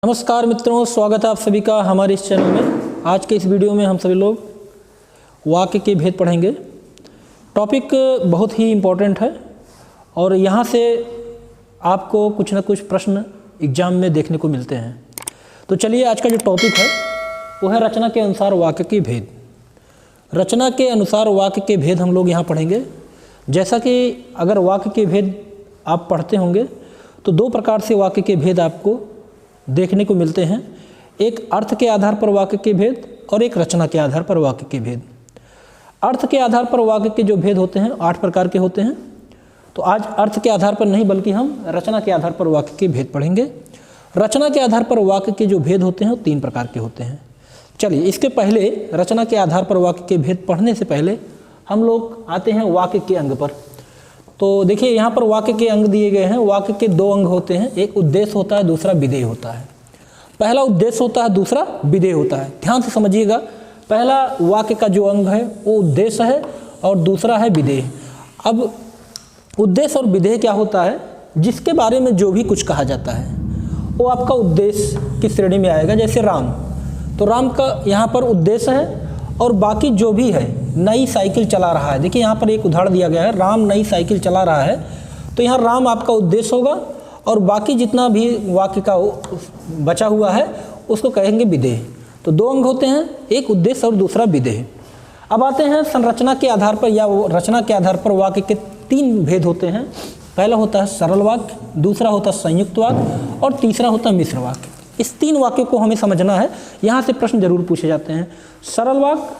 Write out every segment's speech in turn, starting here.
नमस्कार मित्रों, स्वागत है आप सभी का हमारे इस चैनल में। आज के इस वीडियो में हम सभी लोग वाक्य के भेद पढ़ेंगे। टॉपिक बहुत ही इम्पोर्टेंट है और यहाँ से आपको कुछ ना कुछ प्रश्न एग्जाम में देखने को मिलते हैं। तो चलिए, आज का जो टॉपिक है वो है रचना के अनुसार वाक्य के भेद। रचना के अनुसार वाक्य के भेद हम लोग यहाँ पढ़ेंगे। जैसा कि अगर वाक्य के भेद आप पढ़ते होंगे तो दो प्रकार से वाक्य के भेद आपको देखने को मिलते हैं। एक अर्थ के आधार पर वाक्य के भेद और एक रचना के आधार पर वाक्य के भेद। अर्थ के आधार पर वाक्य के जो भेद होते हैं 8 प्रकार के होते हैं। तो आज अर्थ के आधार पर नहीं बल्कि हम रचना के आधार पर वाक्य के भेद पढ़ेंगे। रचना के आधार पर वाक्य के जो भेद होते हैं वो 3 प्रकार के होते हैं। चलिए, इसके पहले रचना के आधार पर वाक्य के भेद पढ़ने से पहले हम लोग आते हैं वाक्य के अंग पर। तो देखिए, यहाँ पर वाक्य के अंग दिए गए हैं। वाक्य के 2 अंग होते हैं, एक उद्देश्य होता है, दूसरा विधेय होता है। पहला उद्देश्य होता है, दूसरा विधेय होता है। ध्यान से समझिएगा, पहला वाक्य का जो अंग है वो उद्देश्य है और दूसरा है विधेय। अब उद्देश्य और विधेय क्या होता है? जिसके बारे में जो भी कुछ कहा जाता है वो आपका उद्देश्य की श्रेणी में आएगा। जैसे राम, तो राम का यहाँ पर उद्देश्य है और बाकी जो भी है, नई साइकिल चला रहा है। देखिए, यहाँ पर एक उदाहरण दिया गया है, राम नई साइकिल चला रहा है। तो यहाँ राम आपका उद्देश्य होगा और बाकी जितना भी वाक्य का बचा हुआ है उसको कहेंगे विधेय। तो 2 अंग होते हैं, एक उद्देश्य और दूसरा विधेय। अब आते हैं संरचना के आधार पर या रचना के आधार पर वाक्य के 3 भेद होते हैं। पहला होता है सरल वाक्य, दूसरा होता है संयुक्त वाक्य और तीसरा होता है मिश्र वाक्य। इस 3 वाक्यों को हमें समझना है। यहाँ से प्रश्न जरूर पूछे जाते हैं, सरल वाक्य,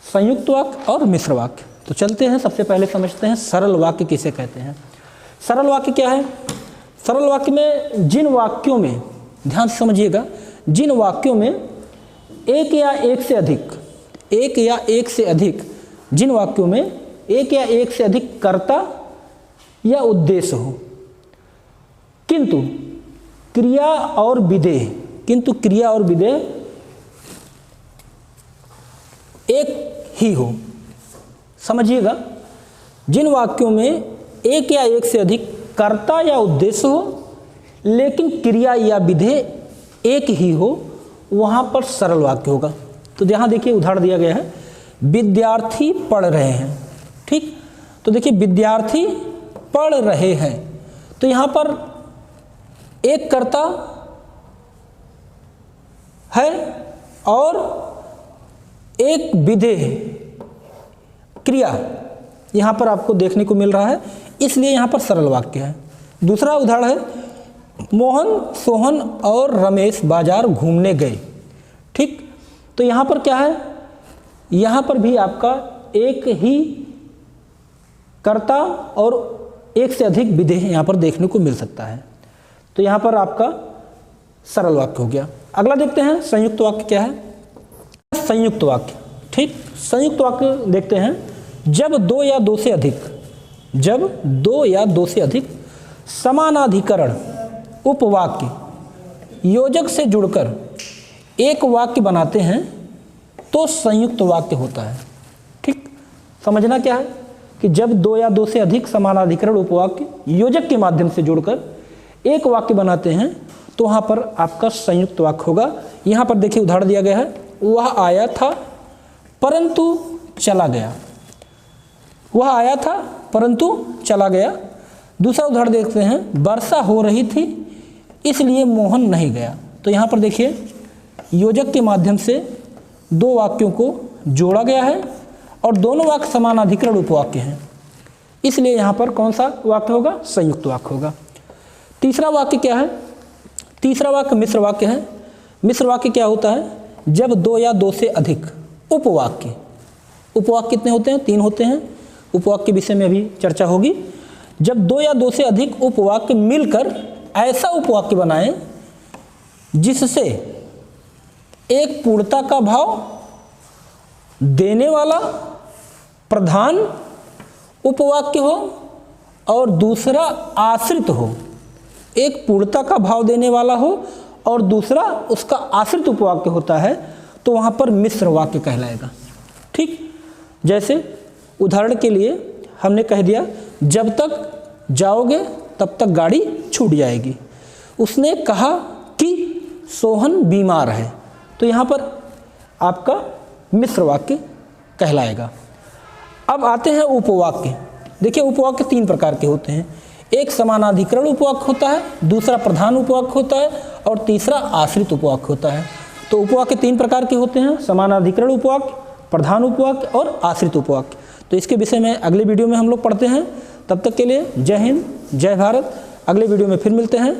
संयुक्त वाक्य और मिश्र वाक्य। तो चलते हैं, सबसे पहले समझते हैं सरल वाक्य किसे कहते हैं। सरल वाक्य क्या है? सरल वाक्य में जिन वाक्यों में, ध्यान से समझिएगा, जिन वाक्यों में एक या एक से अधिक जिन वाक्यों में एक या एक से अधिक कर्ता या उद्देश्य हो, किंतु क्रिया और विधेय एक ही हो। समझिएगा, जिन वाक्यों में एक या एक से अधिक कर्ता या उद्देश्य हो लेकिन क्रिया या विधेय एक ही हो, वहाँ पर सरल वाक्य होगा। तो यहाँ देखिए उदाहरण दिया गया है, विद्यार्थी पढ़ रहे हैं। ठीक, तो देखिए विद्यार्थी पढ़ रहे हैं, तो यहाँ पर एक कर्ता है और एक विधेय क्रिया यहाँ पर आपको देखने को मिल रहा है, इसलिए यहाँ पर सरल वाक्य है। दूसरा उदाहरण है, मोहन, सोहन और रमेश बाजार घूमने गए। ठीक, तो यहाँ पर क्या है? यहाँ पर भी आपका एक ही कर्ता और एक से अधिक विधेय यहाँ पर देखने को मिल सकता है। तो यहाँ पर आपका सरल वाक्य हो गया। अगला देखते हैं, संयुक्त वाक्य क्या है? संयुक्त वाक्य, ठीक, संयुक्त वाक्य देखते हैं। जब 2 या 2 से अधिक समानाधिकरण उपवाक्य योजक से जुड़कर एक वाक्य बनाते हैं तो संयुक्त वाक्य होता है। ठीक, समझना क्या है कि जब 2 या 2 से अधिक समानाधिकरण उपवाक्य योजक के माध्यम से जुड़कर एक वाक्य बनाते हैं तो वहाँ पर आपका संयुक्त वाक्य होगा। यहाँ पर देखिए उदाहरण दिया गया है, वह आया था परंतु चला गया। वह आया था परंतु चला गया। दूसरा उदाहरण देखते हैं, वर्षा हो रही थी इसलिए मोहन नहीं गया। तो यहाँ पर देखिए योजक के माध्यम से 2 वाक्यों को जोड़ा गया है और दोनों वाक्य समानाधिकरण उपवाक्य हैं, इसलिए यहाँ पर कौन सा वाक्य होगा? संयुक्त वाक्य होगा। तीसरा वाक्य क्या है? तीसरा वाक्य मिश्र वाक्य है। मिश्र वाक्य क्या होता है? जब 2 या 2 से अधिक उपवाक्य कितने होते हैं? 3 होते हैं। उपवाक्य के विषय में अभी चर्चा होगी। जब 2 या 2 से अधिक उपवाक्य मिलकर ऐसा उपवाक्य बनाएं जिससे एक पूर्णता का भाव देने वाला प्रधान उपवाक्य हो और दूसरा आश्रित हो। एक पूर्णता का भाव देने वाला हो और दूसरा उसका आश्रित उपवाक्य होता है, तो वहाँ पर मिश्र वाक्य कहलाएगा। ठीक, जैसे उदाहरण के लिए हमने कह दिया, जब तक जाओगे तब तक गाड़ी छूट जाएगी। उसने कहा कि सोहन बीमार है, तो यहाँ पर आपका मिश्र वाक्य कहलाएगा। अब आते हैं उपवाक्य। देखिए उपवाक्य 3 प्रकार के होते हैं। एक समानाधिकरण उपवाक्य होता है, दूसरा प्रधान उपवाक्य होता है और तीसरा आश्रित उपवाक्य होता है। तो उपवाक्य 3 प्रकार के होते हैं, समानाधिकरण उपवाक्य, प्रधान उपवाक्य और आश्रित उपवाक्य। तो इसके विषय में अगले वीडियो में हम लोग पढ़ते हैं। तब तक के लिए जय हिंद, जय भारत। अगले वीडियो में फिर मिलते हैं।